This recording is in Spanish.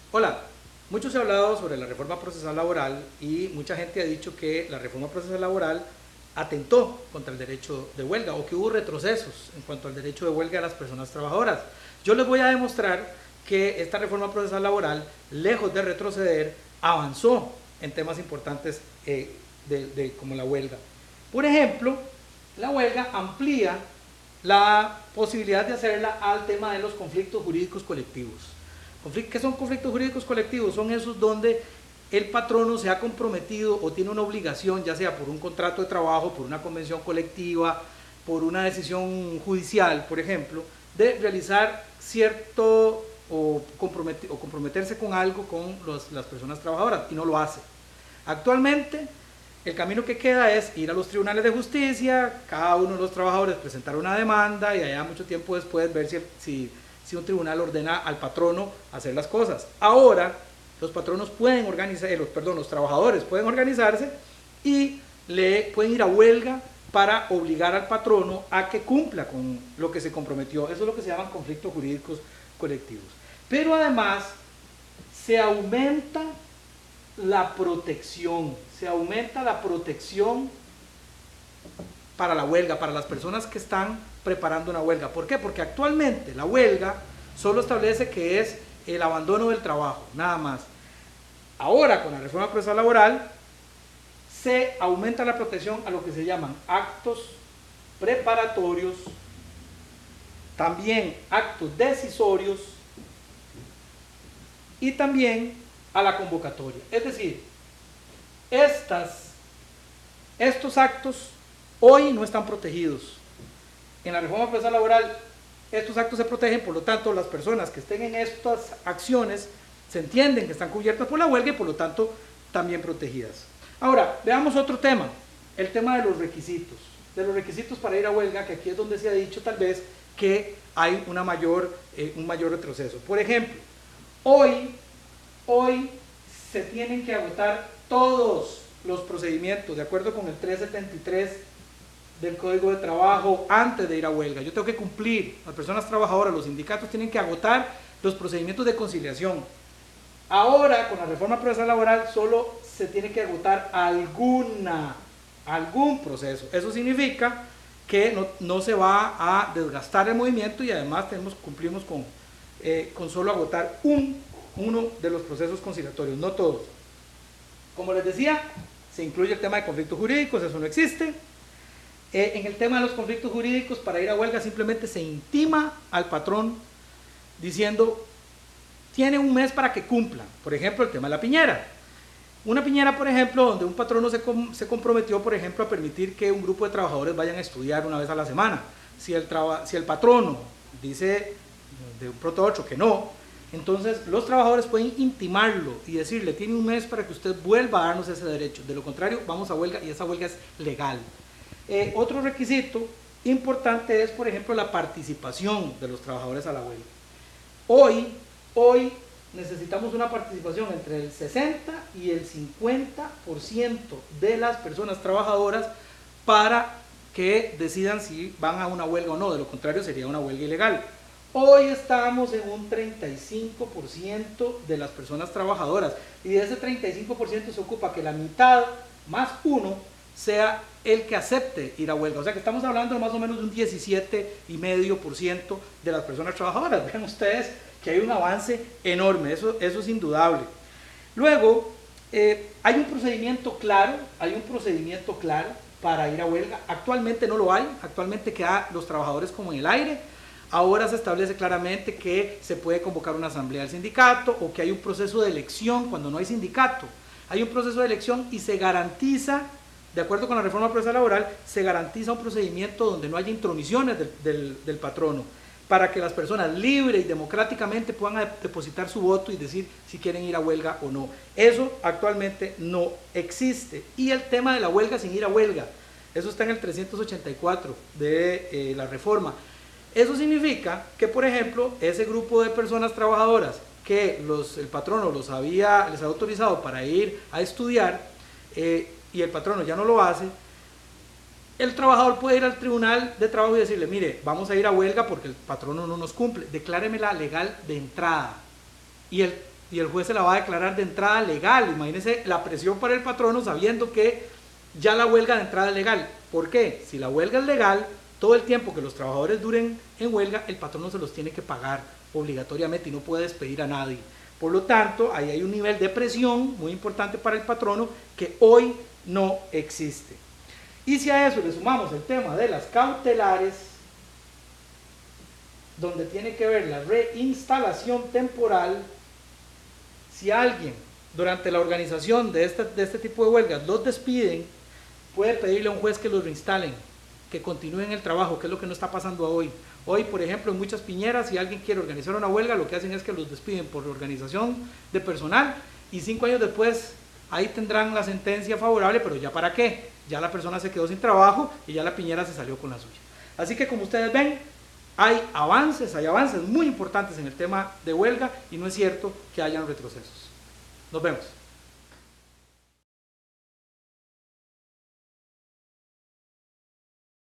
Hola, mucho se ha hablado sobre la reforma procesal laboral y mucha gente ha dicho que la reforma procesal laboral atentó contra el derecho de huelga o que hubo retrocesos en cuanto al derecho de huelga de las personas trabajadoras. Yo les voy a demostrar que esta reforma procesal laboral, lejos de retroceder, avanzó en temas importantes como la huelga. Por ejemplo, la huelga amplía la posibilidad de hacerla al tema de los conflictos jurídicos colectivos. ¿Qué son conflictos jurídicos colectivos? Son esos donde el patrono se ha comprometido o tiene una obligación, ya sea por un contrato de trabajo, por una convención colectiva, por una decisión judicial, por ejemplo, de realizar cierto comprometerse con algo con las personas trabajadoras y no lo hace. Actualmente, el camino que queda es ir a los tribunales de justicia, cada uno de los trabajadores presentar una demanda y allá mucho tiempo después ver si un tribunal ordena al patrono hacer las cosas. Ahora, los patronos pueden organizar, los trabajadores pueden organizarse y pueden ir a huelga para obligar al patrono a que cumpla con lo que se comprometió. Eso es lo que se llaman conflictos jurídicos colectivos. Pero además, se aumenta la protección, para la huelga, para las personas que están preparando una huelga. ¿Por qué? Porque actualmente la huelga solo establece que es el abandono del trabajo, nada más. Ahora, con la reforma procesal laboral, se aumenta la protección a lo que se llaman actos preparatorios, también actos decisorios y también a la convocatoria. Es decir, estos actos hoy no están protegidos. En la reforma procesal laboral estos actos se protegen, por lo tanto las personas que estén en estas acciones se entienden que están cubiertas por la huelga y por lo tanto también protegidas. Ahora, veamos otro tema, el tema de los requisitos para ir a huelga, que aquí es donde se ha dicho tal vez que hay un mayor retroceso. Por ejemplo, hoy se tienen que agotar todos los procedimientos de acuerdo con el 373 del Código de Trabajo antes de ir a huelga. Yo tengo que cumplir, las personas trabajadoras, los sindicatos tienen que agotar los procedimientos de conciliación. Ahora, con la reforma procesal laboral, solo se tiene que agotar algún proceso. Eso significa que no se va a desgastar el movimiento y además cumplimos con solo agotar uno de los procesos conciliatorios, no todos. Como les decía, se incluye el tema de conflictos jurídicos, eso no existe. En el tema de los conflictos jurídicos, para ir a huelga simplemente se intima al patrón diciendo, tiene un mes para que cumpla. Por ejemplo, el tema de la piñera. Una piñera, por ejemplo, donde un patrono se comprometió, por ejemplo, a permitir que un grupo de trabajadores vayan a estudiar una vez a la semana. Si el patrono dice de un pronto a otro que no, entonces los trabajadores pueden intimarlo y decirle, tiene un mes para que usted vuelva a darnos ese derecho. De lo contrario, vamos a huelga y esa huelga es legal. Otro requisito importante es, por ejemplo, la participación de los trabajadores a la huelga. Hoy necesitamos una participación entre el 60 y el 50% de las personas trabajadoras para que decidan si van a una huelga o no, de lo contrario sería una huelga ilegal. Hoy estamos en un 35% de las personas trabajadoras y de ese 35% se ocupa que la mitad más uno sea el que acepte ir a huelga. O sea que estamos hablando de más o menos de un 17,5% de las personas trabajadoras. Vean ustedes que hay un avance enorme, eso es indudable. Luego, hay un procedimiento claro para ir a huelga. Actualmente no lo hay, actualmente quedan los trabajadores como en el aire. Ahora se establece claramente que se puede convocar una asamblea del sindicato o que hay un proceso de elección cuando no hay sindicato. Hay un proceso de elección y se garantiza, de acuerdo con la reforma procesal laboral, se garantiza un procedimiento donde no haya intromisiones del patrono, para que las personas libre y democráticamente puedan depositar su voto y decir si quieren ir a huelga o no. Eso actualmente no existe. Y el tema de la huelga sin ir a huelga, eso está en el 384 de la reforma. Eso significa que, por ejemplo, ese grupo de personas trabajadoras que el patrono les había autorizado para ir a estudiar y el patrono ya no lo hace, el trabajador puede ir al tribunal de trabajo y decirle, mire, vamos a ir a huelga porque el patrono no nos cumple, decláremela legal de entrada. Y el y el juez se la va a declarar de entrada legal. Imagínense la presión para el patrono sabiendo que ya la huelga de entrada es legal. ¿Por qué? Si la huelga es legal, todo el tiempo que los trabajadores duren en huelga, el patrono se los tiene que pagar obligatoriamente y no puede despedir a nadie. Por lo tanto, ahí hay un nivel de presión muy importante para el patrono que hoy no existe. Y si a eso le sumamos el tema de las cautelares, donde tiene que ver la reinstalación temporal, si alguien durante la organización de este tipo de huelgas los despiden, puede pedirle a un juez que los reinstalen, que continúen el trabajo, que es lo que no está pasando hoy. Hoy, por ejemplo, en muchas piñeras, si alguien quiere organizar una huelga, lo que hacen es que los despiden por organización de personal y 5 años después ahí tendrán la sentencia favorable, pero ya para qué, ya la persona se quedó sin trabajo y ya la piñera se salió con la suya. Así que como ustedes ven, hay avances muy importantes en el tema de huelga y no es cierto que hayan retrocesos. Nos vemos.